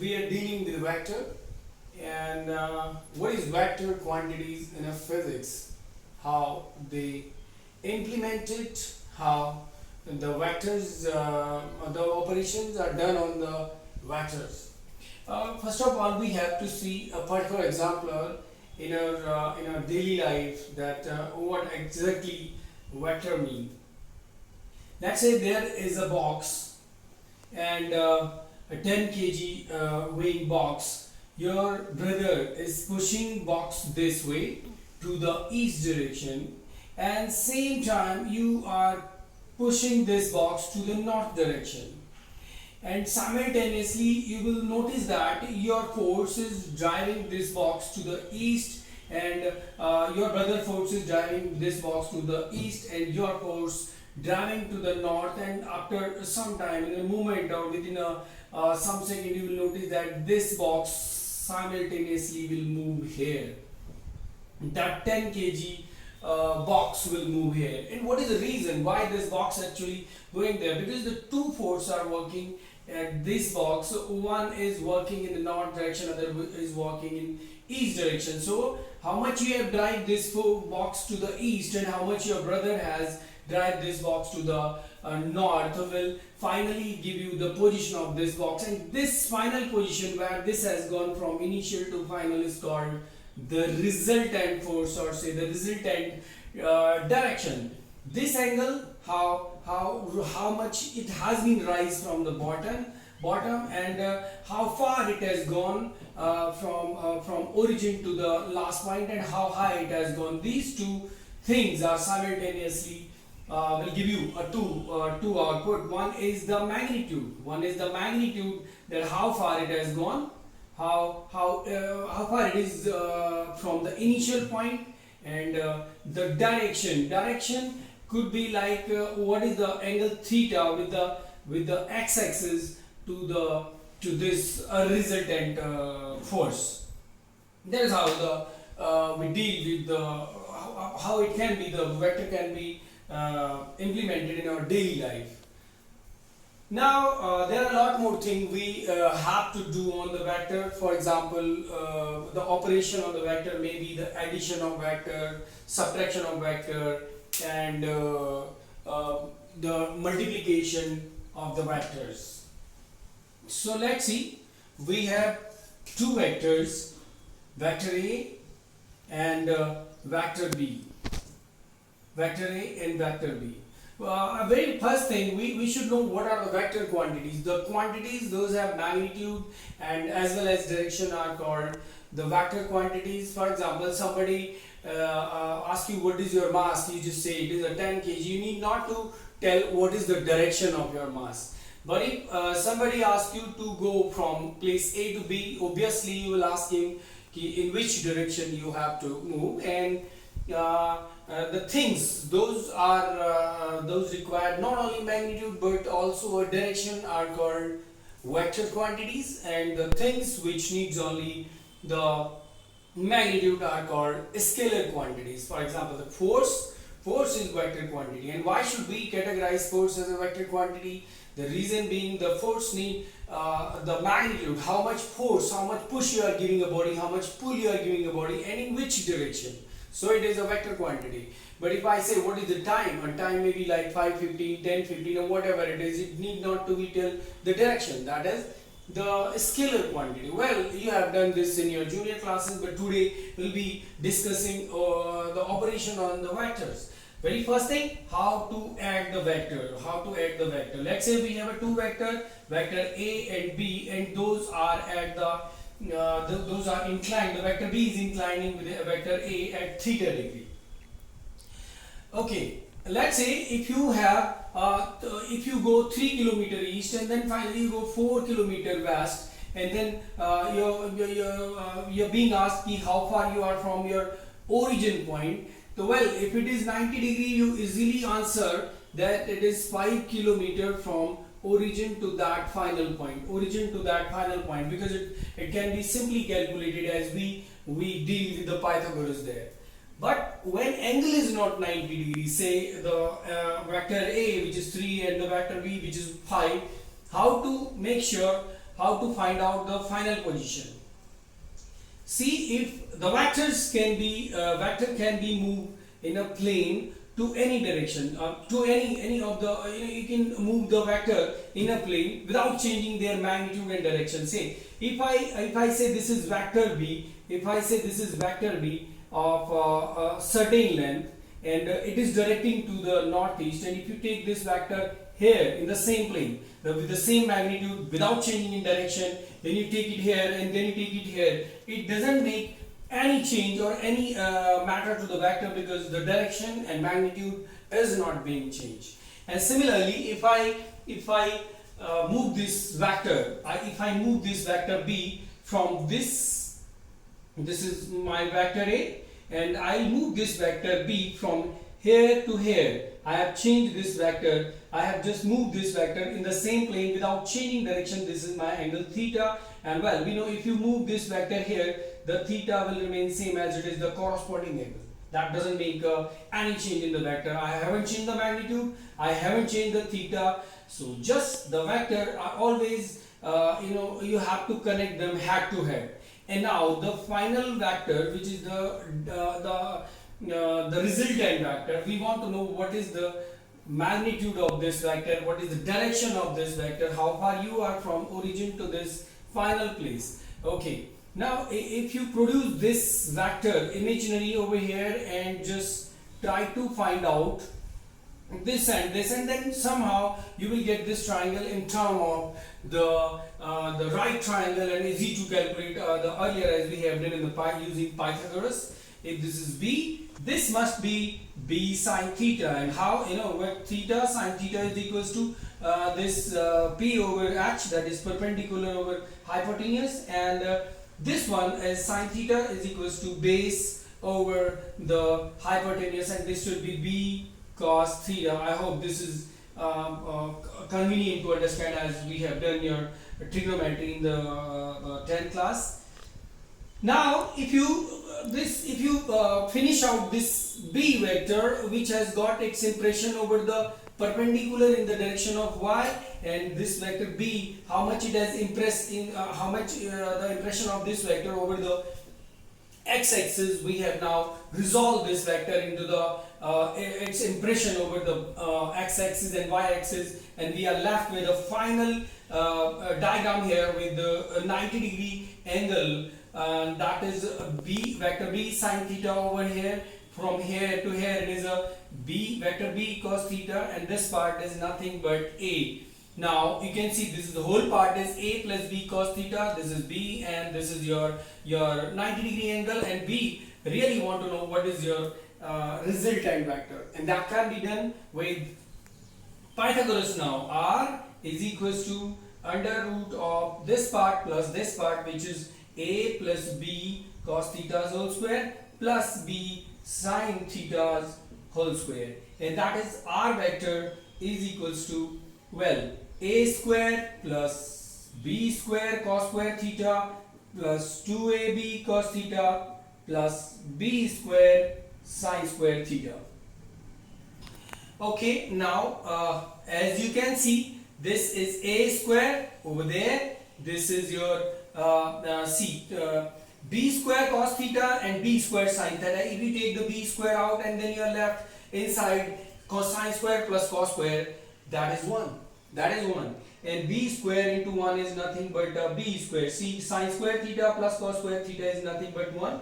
we are dealing with vector and what is vector quantities in a physics, how they implement it, how the vectors, the operations are done on the vectors. First of all, we have to see a particular example in our daily life that what exactly vector mean. Let's say there is a box and a 10 kg weighing box. Your brother is pushing box this way to the east direction, and same time you are pushing this box to the north direction, and simultaneously you will notice that your force is driving this box to the east, and your brother force is driving this box to the east, and your force driving to the north. And after some time, in a moment or within some second, you will notice that this box simultaneously will move here. That 10 kg box will move here. And what is the reason why this box actually going there? Because the two forces are working at this box. So one is working in the north direction, other is working in east direction. So how much you have drive this box to the east and how much your brother has drive this box to the north will finally give you the position of this box. And this final position where this has gone from initial to final is called the resultant force, or say the resultant direction. This angle, how much it has been rise from the bottom, and how far it has gone from origin to the last point, and how high it has gone. These two things are simultaneously will give you a two output. One is the magnitude, that how far it has gone, how far it is from the initial point, and the direction could be like what is the angle theta with the x-axis to this resultant force. That is how we deal with how it can be, the vector can be implemented in our daily life. Now there are a lot more things we have to do on the vector. For example, the operation of the vector may be the addition of vector, subtraction of vector, and the multiplication of the vectors. So let's see, we have two vectors, vector A and vector B. Vector A and vector B. Very first thing, we should know what are the vector quantities. The quantities, those have magnitude and as well as direction, are called the vector quantities. For example, somebody asks you what is your mass, you just say it is a 10 kg. You need not to tell what is the direction of your mass. But if somebody asks you to go from place A to B, obviously you will ask him in which direction you have to move, and the things, those are those required not only magnitude but also a direction, are called vector quantities, and the things which needs only the magnitude are called scalar quantities. For example, the force is vector quantity. And why should we categorize force as a vector quantity? The reason being, the force need the magnitude, how much force, how much push you are giving a body, how much pull you are giving a body, and in which direction. So it is a vector quantity. But if I say what is the time, a time may be like 5:15, 10:15, or whatever it is, it need not to be tell the direction. That is the scalar quantity. Well, you have done this in your junior classes, but today we'll be discussing the operation on the vectors. Very first thing, how to add the vector. Let's say we have a two vector A and B, and those are at those are inclined. The vector B is inclining with the vector A at theta degree. Okay, let's say if you have if you go 3 kilometer east and then finally you go 4 kilometer west, and then you're being asked how far you are from your origin point. So well, if it is 90 degree, you easily answer that it is 5 kilometer from origin to that final point, because it can be simply calculated as we deal with the Pythagoras there. But when angle is not 90 degrees, say the vector A which is 3 and the vector B which is 5, how to make sure how to find out the final position. See, if the vector can be moved in a plane to any direction, to any of the you can move the vector in a plane without changing their magnitude and direction. Say if I say this is vector b, if I say this is vector b of a certain length, and it is directing to the northeast, and if you take this vector here in the same plane with the same magnitude without changing in direction, then you take it here and then you take it here, it doesn't make any change or any matter to the vector, because the direction and magnitude is not being changed. And similarly, if I move this vector, if I move this vector b from this is my vector a, and I move this vector b from here to here. I have changed this vector, I have just moved this vector in the same plane without changing direction. This is my angle theta, and well, we know if you move this vector here, the theta will remain same as it is the corresponding angle. That doesn't make any change in the vector. I haven't changed the magnitude, I haven't changed the theta, so just the vector are always you have to connect them head to head. And now the final vector, which is the resultant vector, we want to know what is the magnitude of this vector, what is the direction of this vector, how far you are from origin to this final place. Okay, now if you produce this vector imaginary over here and just try to find out this and this, and then somehow you will get this triangle in term of the right triangle, and easy to calculate the earlier as we have done in the using Pythagoras. If this is b, this must be b sine theta, and how, what theta sine theta is equals to this p over h, that is perpendicular over hypotenuse, and this one as sine theta is equals to base over the hypotenuse, and this should be b cos theta. I hope this is convenient to understand, as we have done your trigonometry in the 10th class. Now if you finish out this b vector, which has got its impression over the perpendicular in the direction of y, and this vector b, how much it has impressed in how much the impression of this vector over the x-axis, we have now resolved this vector into the its impression over the x-axis and y-axis, and we are left with a final diagram here with the 90-degree angle, and that is b vector b sine theta over here. From here to here it is a b vector b cos theta, and this part is nothing but a. Now you can see this is the whole part is a plus b cos theta, this is b, and this is your 90-degree angle, and we really want to know what is your resultant vector, and that can be done with Pythagoras. Now r is equals to under root of this part plus this part, which is a plus b cos theta whole square plus b sin theta's whole square, and that is r vector is equals to, well, a square plus b square cos square theta plus 2ab cos theta plus b square sin square theta. Okay, now as you can see, this is a square over there, this is your b square cos theta and b square sin theta. If you take the b square out and then you are left inside cosine square plus cos square, that is 1. That is 1. And b square into 1 is nothing but b square. See, sin square theta plus cos square theta is nothing but 1.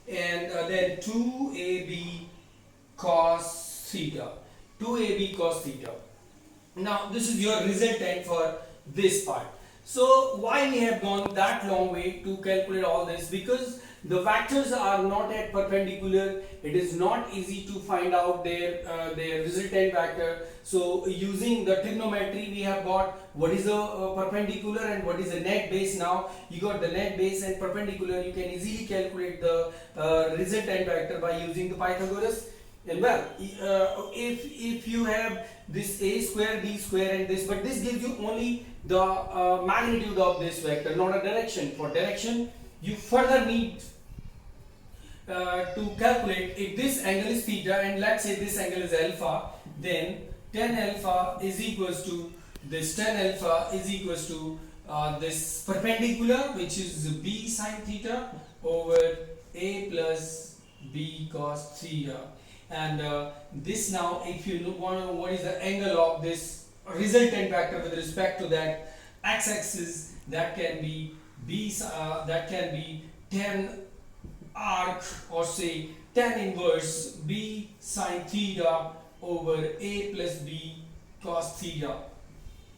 And then 2ab cos theta. 2ab cos theta. Now this is your resultant for this part. So why we have gone that long way to calculate all this? Because the vectors are not at perpendicular. It is not easy to find out their resultant vector. So using the trigonometry, we have got what is the perpendicular and what is the net base. Now you got the net base and perpendicular. You can easily calculate the resultant vector by using the Pythagoras. And well, if you have this a square, b square, and this, but this gives you only the magnitude of this vector, not a direction. For direction, you further need to calculate if this angle is theta, and let's say this angle is alpha, then tan alpha is equals to this tan alpha is equals to this perpendicular, which is b sine theta over a plus b cos theta. And this, now if you want to know what is the angle of this resultant vector with respect to that x-axis, that can be that can be tan arc, or say tan inverse b sine theta over a plus b cos theta.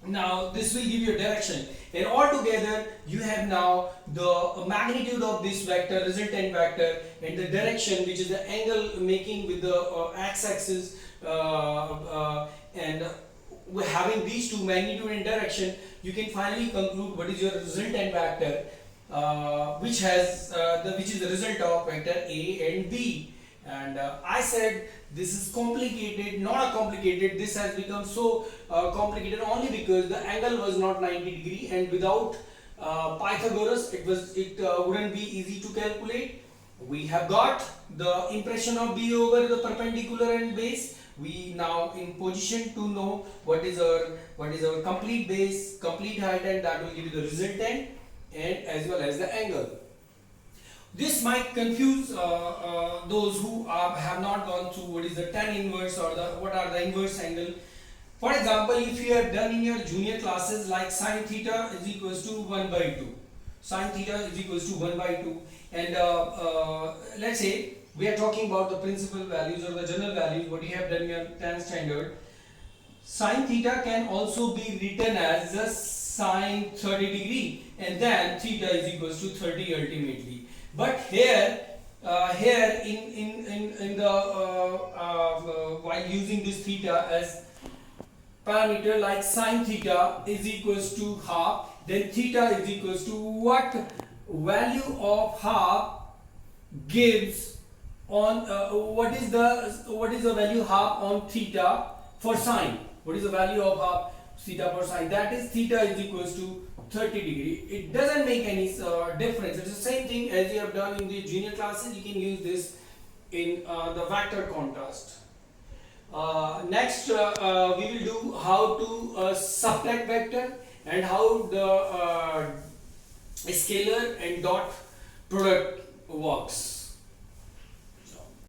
Now this will give you a direction, and altogether you have now the magnitude of this vector, resultant vector, and the direction, which is the angle making with the x-axis, and having these two, magnitude and direction, you can finally conclude what is your resultant vector, which is the result of vector a and b. And I said this is complicated, not complicated. This has become so complicated only because the angle was not 90 degree, and without Pythagoras it wouldn't be easy to calculate. We have got the impression of b over the perpendicular and base. We now in position to know what is our complete base, complete height, and that will give you the resultant and as well as the angle. This might confuse those who have not gone through what is the tan inverse or what are the inverse angle. For example, if you have done in your junior classes like sine theta is equals to 1 by 2. Sine theta is equals to 1 by 2. And let's say we are talking about the principal values or the general values, what you have done in your tan standard. Sine theta can also be written as the sine 30 degree, and then theta is equals to 30 ultimately. But here in the while using this theta as parameter, like sine theta is equals to half, then theta is equals to what value of half gives on what is the value half on theta for sine. What is the value of half theta for sine? That is theta is equals to 30 degree. It doesn't make any difference. It's the same thing as you have done in the junior classes. You can use this in the vector contrast. Next we will do how to subtract vector and how the scalar and dot product works.